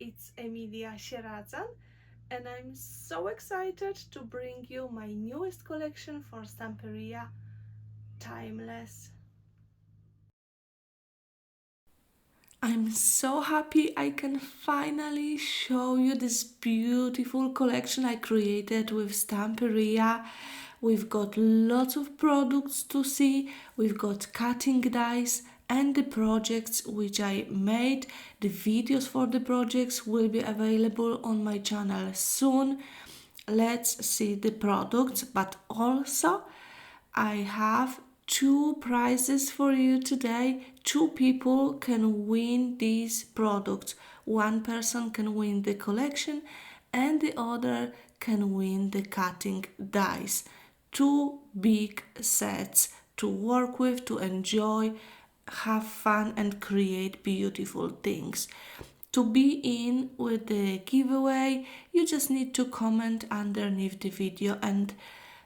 it's Emiliasieradzan, and I'm so excited to bring you my newest collection for Stamperia, Timeless. I'm so happy I can finally show you this beautiful collection I created with Stamperia. We've got lots of products to see, we've got cutting dies and the projects which I made. The videos for the projects will be available on my channel soon. Let's see the products, but also I have two prizes for you today. Two people can win these products. One person can win the collection and the other can win the cutting dies. Two big sets to work with, to enjoy, have fun and create beautiful things. To be in with the giveaway, you just need to comment underneath the video and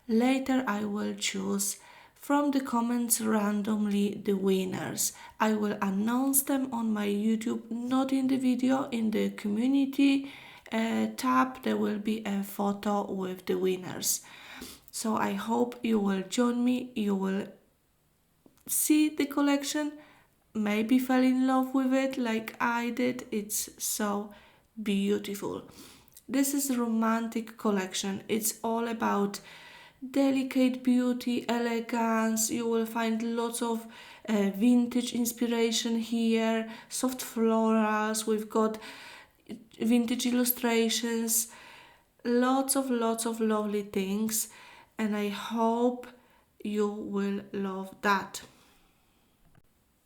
later I will choose from the comments randomly the winners. I will announce them on my YouTube, not in the video, in the community tab there will be a photo with the winners. So I hope you will join me, you will see the collection, maybe fell in love with it like I did. It's so beautiful. This is a romantic collection. It's all about delicate beauty, elegance. You will find lots of vintage inspiration here, soft florals. We've got vintage illustrations, lots of lovely things, and I hope you will love that.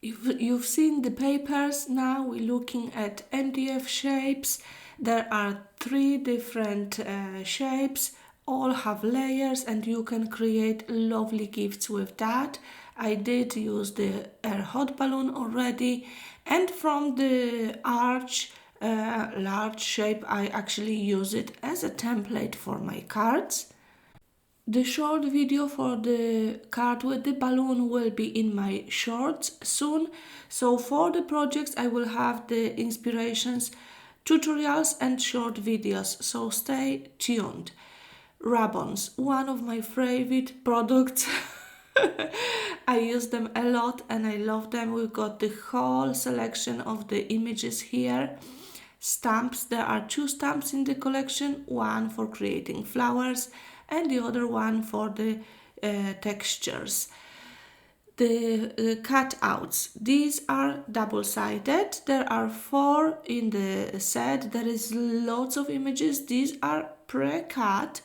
You've seen the papers. Now we're looking at MDF shapes. There are three different shapes, all have layers, and you can create lovely gifts with that. I did use the air hot balloon already, and from the arch large shape I actually use it as a template for my cards. The short video for the card with the balloon will be in my shorts soon. So for the projects I will have the inspirations, tutorials and short videos. So stay tuned. Ribbons, one of my favorite products. I use them a lot and I love them. We've got the whole selection of the images here. Stamps, there are two stamps in the collection, one for creating flowers and the other one for the textures. The cutouts, these are double-sided. There are 4 in the set. There is lots of images. These are pre-cut,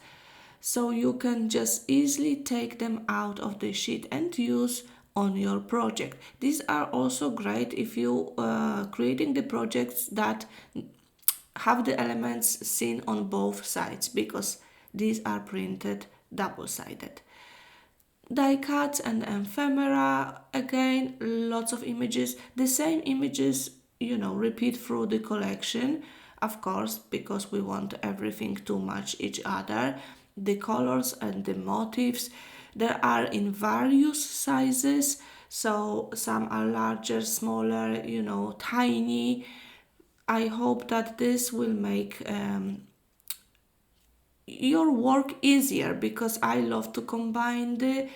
so you can just easily take them out of the sheet and use on your project. These are also great if you creating the projects that have the elements seen on both sides, because these are printed double-sided. Die cuts and ephemera, again lots of images, the same images, repeat through the collection, of course, because we want everything to match each other. The colors and the motifs, there are in various sizes, so some are larger, smaller, tiny. I hope that this will make your work easier, because I love to combine the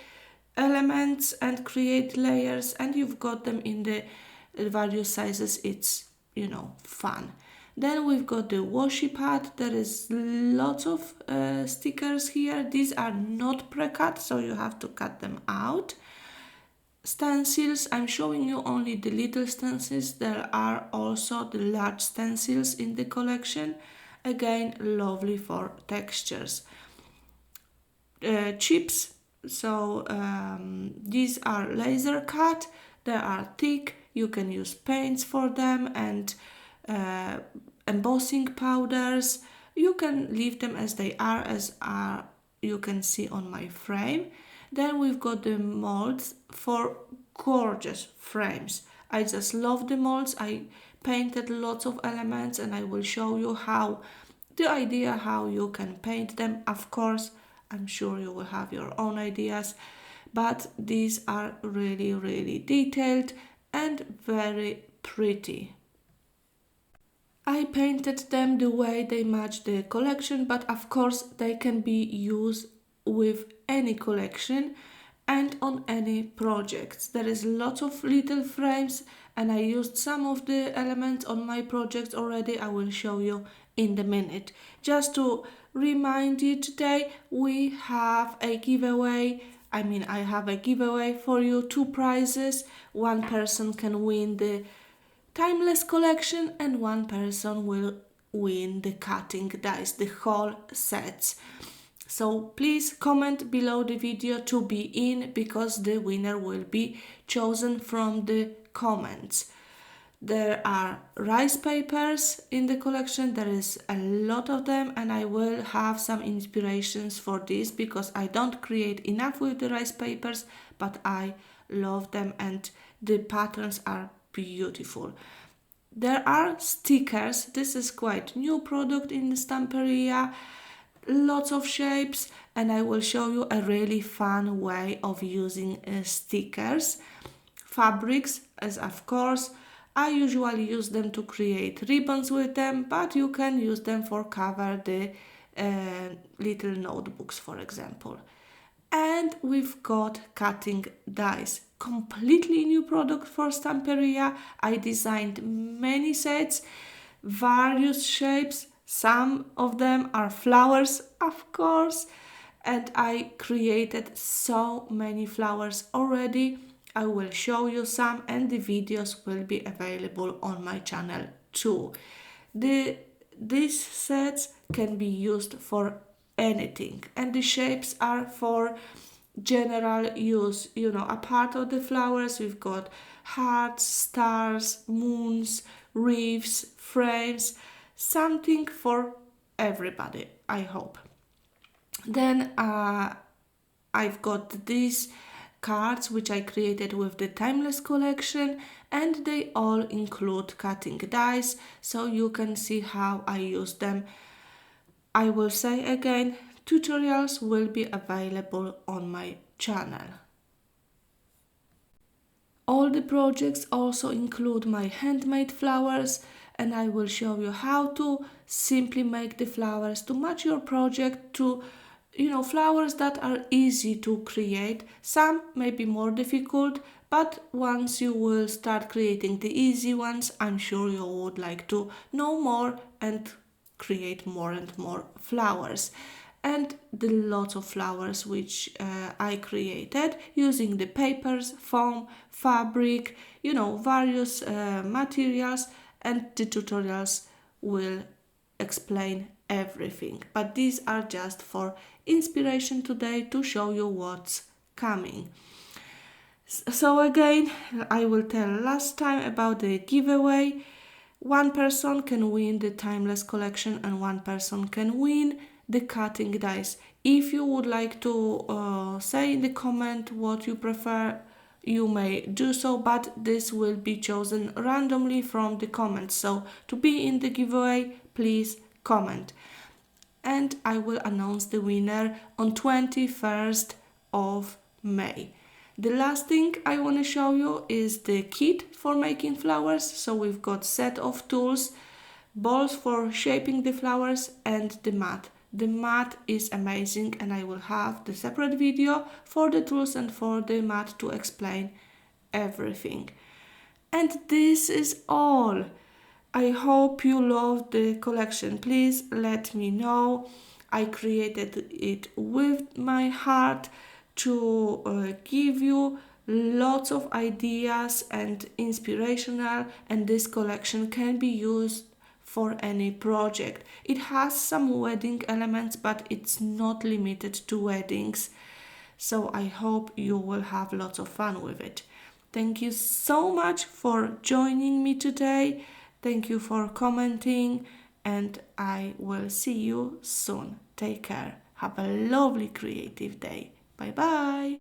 elements and create layers, and you've got them in the various sizes. It's fun. Then we've got the washi pad. There is lots of stickers here. These are not pre-cut, so you have to cut them out. Stencils, I'm showing you only the little stencils. There are also the large stencils in the collection. Again, lovely for textures. Chips, so these are laser cut. They are thick. You can use paints for them and embossing powders. You can leave them as they are, you can see on my frame. Then we've got the molds for gorgeous frames. I just love the molds. I painted lots of elements and I will show you how you can paint them. Of course, I'm sure you will have your own ideas, but these are really detailed and very pretty. I painted them the way they match the collection, but of course they can be used with any collection and on any projects. There is lots of little frames and I used some of the elements on my projects already. I will show you in a minute. Just to remind you, today we have a giveaway. I have a giveaway for you, 2 prizes. One person can win the Timeless collection and one person will win the cutting dice, the whole sets. So please comment below the video to be in, because the winner will be chosen from the comments. There are rice papers in the collection. There is a lot of them and I will have some inspirations for this because I don't create enough with the rice papers, but I love them and the patterns are beautiful. There are stickers. This is quite new product in the Stamperia. Lots of shapes and I will show you a really fun way of using stickers. Fabrics, as of course, I usually use them to create ribbons with them, but you can use them for cover the little notebooks, for example. And we've got cutting dice, completely new product for Stamperia. I designed many sets, various shapes. Some of them are flowers, of course, and I created so many flowers already. I will show you some and the videos will be available on my channel too. These sets can be used for anything and the shapes are for general use. You know, a part of the flowers we've got hearts, stars, moons, reefs, frames, something for everybody, I hope. Then I've got these cards which I created with the Timeless collection and they all include cutting dice, so you can see how I use them. I will say again, tutorials will be available on my channel. All the projects also include my handmade flowers and I will show you how to simply make the flowers to match your project to, you know, flowers that are easy to create. Some may be more difficult, but once you will start creating the easy ones, I'm sure you would like to know more and create more and more flowers. And the lots of flowers which I created using the papers, foam, fabric, you know, various materials, and the tutorials will explain everything. But these are just for inspiration today to show you what's coming. So again, I will tell last time about the giveaway. One person can win the Timeless collection and one person can win the cutting dice. If you would like to say in the comment what you prefer, you may do so, but this will be chosen randomly from the comments. So to be in the giveaway, please comment. And I will announce the winner on 21st of May. The last thing I want to show you is the kit for making flowers. So we've got set of tools, balls for shaping the flowers and the mat. The mat is amazing and I will have the separate video for the tools and for the mat to explain everything. And this is all. I hope you loved the collection. Please let me know. I created it with my heart to give you lots of ideas and inspirational, and this collection can be used for any project. It has some wedding elements, but it's not limited to weddings. So I hope you will have lots of fun with it. Thank you so much for joining me today. Thank you for commenting and I will see you soon. Take care. Have a lovely creative day. Bye bye.